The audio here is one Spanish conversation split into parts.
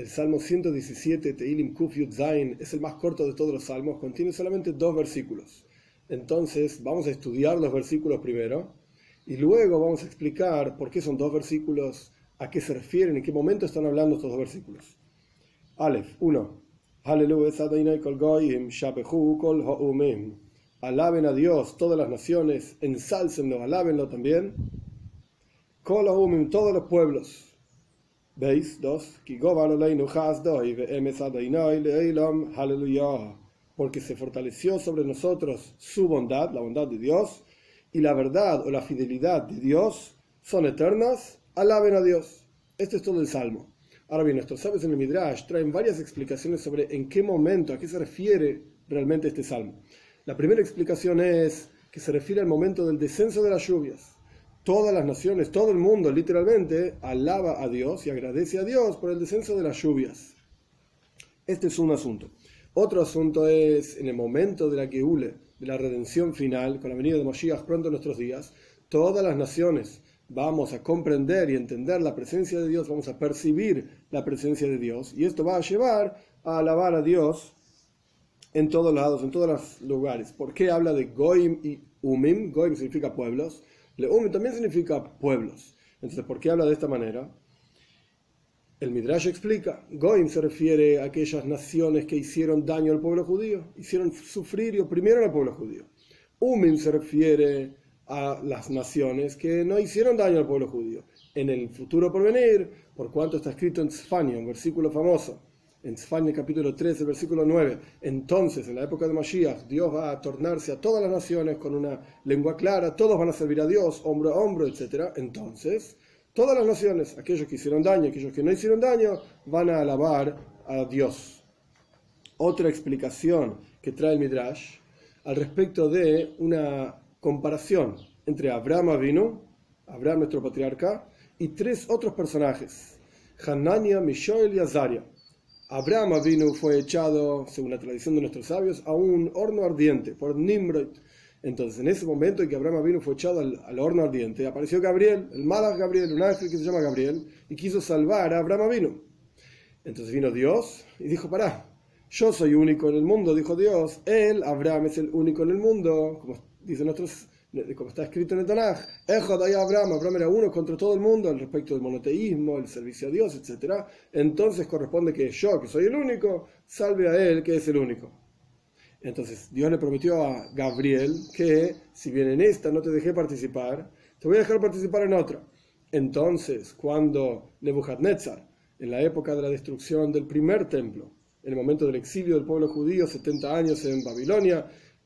El Salmo 117, Tehilim Kuf Yud Zayin, es el más corto de todos los salmos, contiene solamente 2 versículos. Entonces vamos a estudiar los versículos primero y luego vamos a explicar por qué son 2 versículos, a qué se refieren, en qué momento están hablando estos 2 versículos. Aleph 1. Alaben a Dios todas las naciones, ensálcenlo, alábenlo también. Kol ha'umim, todos los pueblos. ¿Veis? 2. Porque se fortaleció sobre nosotros su bondad, la bondad de Dios, y la verdad o la fidelidad de Dios son eternas. Alaben a Dios. Este es todo el Salmo. Ahora bien, nuestros sabios en el Midrash traen varias explicaciones sobre en qué momento, a qué se refiere realmente este Salmo. La primera explicación es que se refiere al momento del descenso de las lluvias. Todas las naciones, todo el mundo literalmente alaba a Dios y agradece a Dios por el descenso de las lluvias. Este es un asunto. Otro asunto es en el momento de la Geule, de la redención final, con la venida de Moshiach pronto en nuestros días, todas las naciones vamos a comprender y entender la presencia de Dios, vamos a percibir la presencia de Dios, y esto va a llevar a alabar a Dios en todos lados, en todos los lugares. ¿Por qué habla de Goim y Umim? Goim significa pueblos. Leum también significa pueblos. Entonces, ¿por qué habla de esta manera? El Midrash explica, Goim se refiere a aquellas naciones que hicieron daño al pueblo judío, hicieron sufrir y oprimieron al pueblo judío. Umim se refiere a las naciones que no hicieron daño al pueblo judío. En el futuro por venir, por cuanto está escrito en Tzfania, un versículo famoso, en Tzfania capítulo 13, versículo 9, entonces en la época de Mashiach Dios va a tornarse a todas las naciones con una lengua clara, todos van a servir a Dios, hombro a hombro, etc. Entonces, todas las naciones, aquellos que hicieron daño, aquellos que no hicieron daño, van a alabar a Dios. Otra explicación que trae el Midrash al respecto de una comparación entre Abraham Avinu, Abraham nuestro patriarca, y 3 otros personajes, Hanania, Mishael y Azaria. Abraham Avinu fue echado, según la tradición de nuestros sabios, a un horno ardiente por Nimrod. Entonces, en ese momento en que Abraham Avinu fue echado al horno ardiente, apareció Gabriel, el Malach Gabriel, un ángel que se llama Gabriel, y quiso salvar a Abraham Avinu. Entonces vino Dios y dijo, pará, yo soy único en el mundo, dijo Dios, él, Abraham, es el único en el mundo, como dicen nuestros, como está escrito en el Tanaj, Abraham era uno contra todo el mundo al respecto del monoteísmo, el servicio a Dios, etc. Entonces corresponde que yo, que soy el único, salve a él, que es el único. Entonces Dios le prometió a Gabriel que si bien en esta no te dejé participar, te voy a dejar participar en otra. Entonces, cuando Nebuchadnezzar, en la época de la destrucción del primer templo, en el momento del exilio del pueblo judío, 70 años en Babilonia,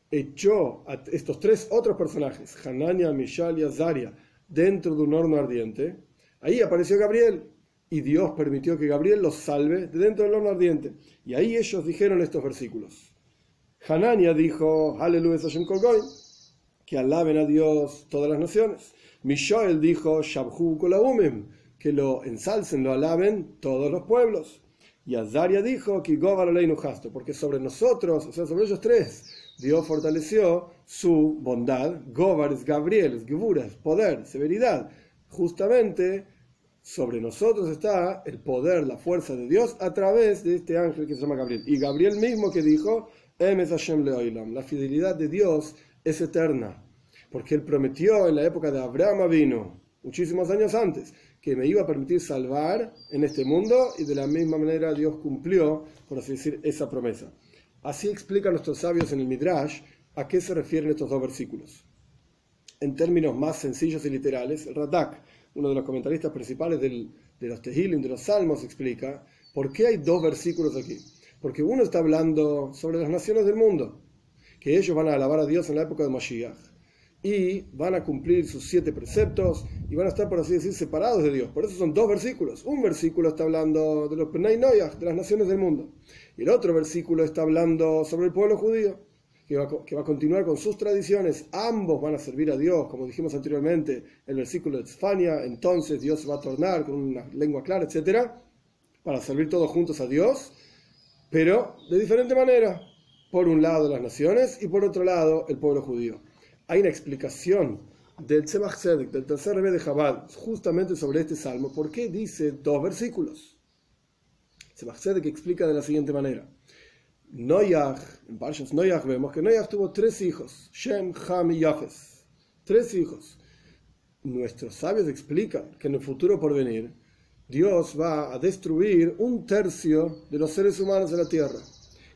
echó a estos 3 otros personajes, Hanania, Mishael y Azaria, dentro de un horno ardiente. Ahí apareció Gabriel y Dios permitió que Gabriel los salve de dentro del horno ardiente. Y ahí ellos dijeron estos versículos. Hanania dijo, Aleluya Hashem Kol Goyim, que alaben a Dios todas las naciones. Mishael dijo, Shabhu Kol Ha'umim, que lo ensalcen, lo alaben todos los pueblos. Y Azaria dijo, Ki Govar Aleinu Hasto, porque sobre nosotros, o sea, sobre ellos 3, Dios fortaleció su bondad. Govar es Gabriel, es Gebura, es poder, severidad. Justamente sobre nosotros está el poder, la fuerza de Dios a través de este ángel que se llama Gabriel. Y Gabriel mismo que dijo, Emes Hashem Leolam, la fidelidad de Dios es eterna. Porque él prometió en la época de Abraham Avinu, muchísimos años antes, que me iba a permitir salvar en este mundo, y de la misma manera Dios cumplió, por así decir, esa promesa. Así explican nuestros sabios en el Midrash a qué se refieren estos 2 versículos. En términos más sencillos y literales, el Radak, uno de los comentaristas principales de los Tehilim, de los Salmos, explica por qué hay 2 versículos aquí. Porque uno está hablando sobre las naciones del mundo, que ellos van a alabar a Dios en la época de Mashiach, y van a cumplir sus 7 preceptos, y van a estar, por así decir, separados de Dios. Por eso son 2 versículos. Un versículo está hablando de los Penei Noyach, de las naciones del mundo. Y el otro versículo está hablando sobre el pueblo judío, que va a continuar con sus tradiciones. Ambos van a servir a Dios, como dijimos anteriormente, el versículo de Tzfania. Entonces Dios se va a tornar con una lengua clara, etc., para servir todos juntos a Dios, pero de diferente manera. Por un lado las naciones y por otro lado el pueblo judío. Hay una explicación del Tzemach Tzedek, del tercer Rebbe de Chabad, justamente sobre este salmo. ¿Por qué dice 2 versículos? Tzemach que explica de la siguiente manera. Noach, en Parshas Noach vemos que Noach tuvo 3 hijos, Shem, Ham y Yafes. 3 hijos. Nuestros sabios explican que en el futuro por venir, Dios va a destruir 1/3 de los seres humanos de la tierra.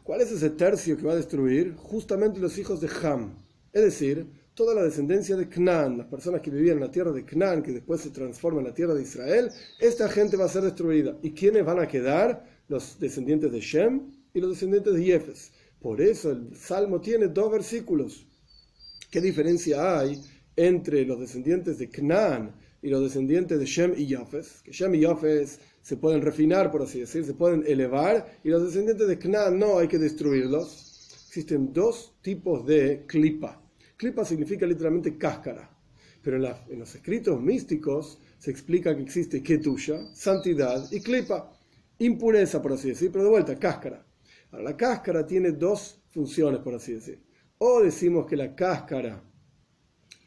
¿Cuál es ese tercio que va a destruir? Justamente los hijos de Ham, es decir, toda la descendencia de Canaán, las personas que vivían en la tierra de Canaán, que después se transforma en la tierra de Israel, esta gente va a ser destruida. ¿Y quiénes van a quedar? Los descendientes de Shem y los descendientes de Yefes. Por eso el Salmo tiene 2 versículos. ¿Qué diferencia hay entre los descendientes de Canaán y los descendientes de Shem y Yafes? Que Shem y Yafes se pueden refinar, por así decir, se pueden elevar, y los descendientes de Canaán no, hay que destruirlos. Existen 2 tipos de klipa. Klipa significa literalmente cáscara, pero en los escritos místicos se explica que existe ketusha, santidad, y klipa, impureza, por así decir, pero de vuelta, cáscara. Ahora, la cáscara tiene 2 funciones, por así decir. O decimos que la cáscara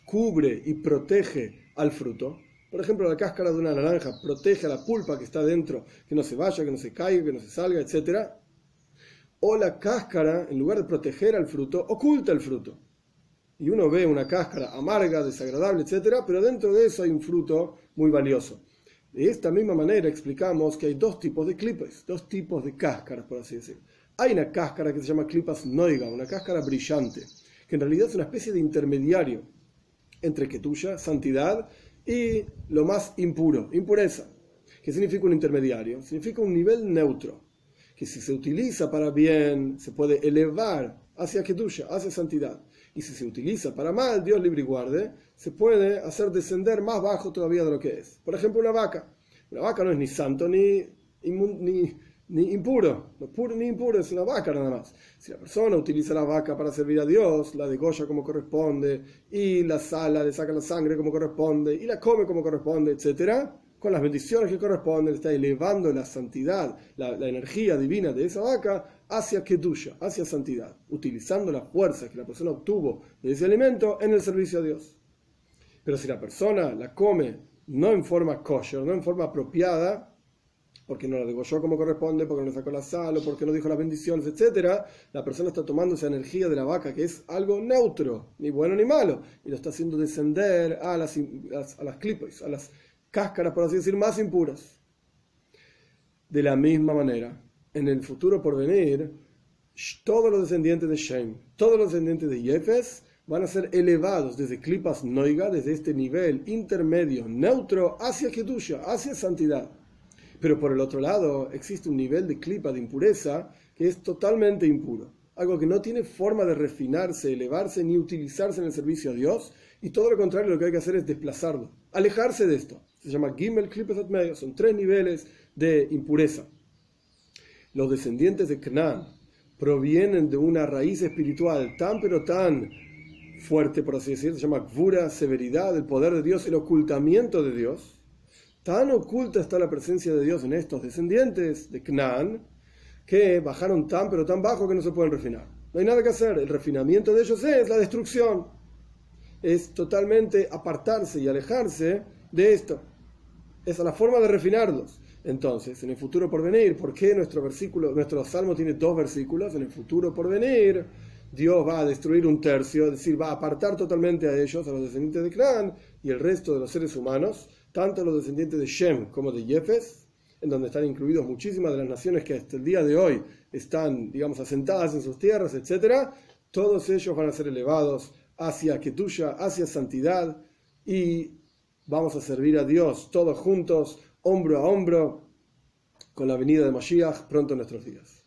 cubre y protege al fruto. Por ejemplo, la cáscara de una naranja protege a la pulpa que está dentro, que no se vaya, que no se caiga, que no se salga, etc. O la cáscara, en lugar de proteger al fruto, oculta el fruto. Y uno ve una cáscara amarga, desagradable, etc., pero dentro de eso hay un fruto muy valioso. De esta misma manera explicamos que hay 2 tipos de clipas, 2 tipos de cáscaras, por así decir. Hay una cáscara que se llama clipas noiga, una cáscara brillante, que en realidad es una especie de intermediario entre ketusha, santidad, y lo más impuro, impureza. ¿Qué significa un intermediario? Significa un nivel neutro, que si se utiliza para bien, se puede elevar hacia ketusha, hacia santidad. Y si se utiliza para mal, Dios libre y guarde, se puede hacer descender más bajo todavía de lo que es. Por ejemplo, una vaca. Una vaca no es ni santo ni impuro. No puro ni impuro, es una vaca nada más. Si la persona utiliza la vaca para servir a Dios, la degolla como corresponde, y la sala, le saca la sangre como corresponde, y la come como corresponde, etc., con las bendiciones que corresponden, está elevando la santidad, la energía divina de esa vaca hacia Kedusha, hacia santidad, utilizando la fuerza que la persona obtuvo de ese alimento en el servicio a Dios. Pero si la persona la come no en forma kosher, no en forma apropiada, porque no la degolló como corresponde, porque no le sacó la sal, o porque no dijo las bendiciones, etc., la persona está tomando esa energía de la vaca, que es algo neutro, ni bueno ni malo, y lo está haciendo descender a las clipos, a las cáscaras, por así decir, más impuras. De la misma manera, en el futuro por venir, todos los descendientes de Shem, todos los descendientes de Yefes, van a ser elevados desde klipas noiga, desde este nivel intermedio, neutro, hacia kedusha, hacia santidad. Pero por el otro lado, existe un nivel de klipa, de impureza, que es totalmente impuro. Algo que no tiene forma de refinarse, elevarse, ni utilizarse en el servicio a Dios, y todo lo contrario, lo que hay que hacer es desplazarlo, alejarse de esto. Se llama Gimel Klipas at medio, son 3 niveles de impureza. Los descendientes de Canaán provienen de una raíz espiritual tan pero tan fuerte, por así decirlo, se llama Gvura, severidad, el poder de Dios, el ocultamiento de Dios. Tan oculta está la presencia de Dios en estos descendientes de Canaán, que bajaron tan pero tan bajo que no se pueden refinar. No hay nada que hacer, el refinamiento de ellos es la destrucción. Es totalmente apartarse y alejarse de esto. Esa es la forma de refinarlos. Entonces, en el futuro por venir, ¿por qué nuestro salmo tiene 2 versículos? En el futuro por venir, Dios va a destruir 1/3, es decir, va a apartar totalmente a ellos, a los descendientes de Canaán, y el resto de los seres humanos, tanto los descendientes de Shem como de Yefes, en donde están incluidos muchísimas de las naciones que hasta el día de hoy están, digamos, asentadas en sus tierras, etc., todos ellos van a ser elevados hacia Ketusha, hacia santidad, y vamos a servir a Dios todos juntos, hombro a hombro, con la venida de Mashiach pronto en nuestros días.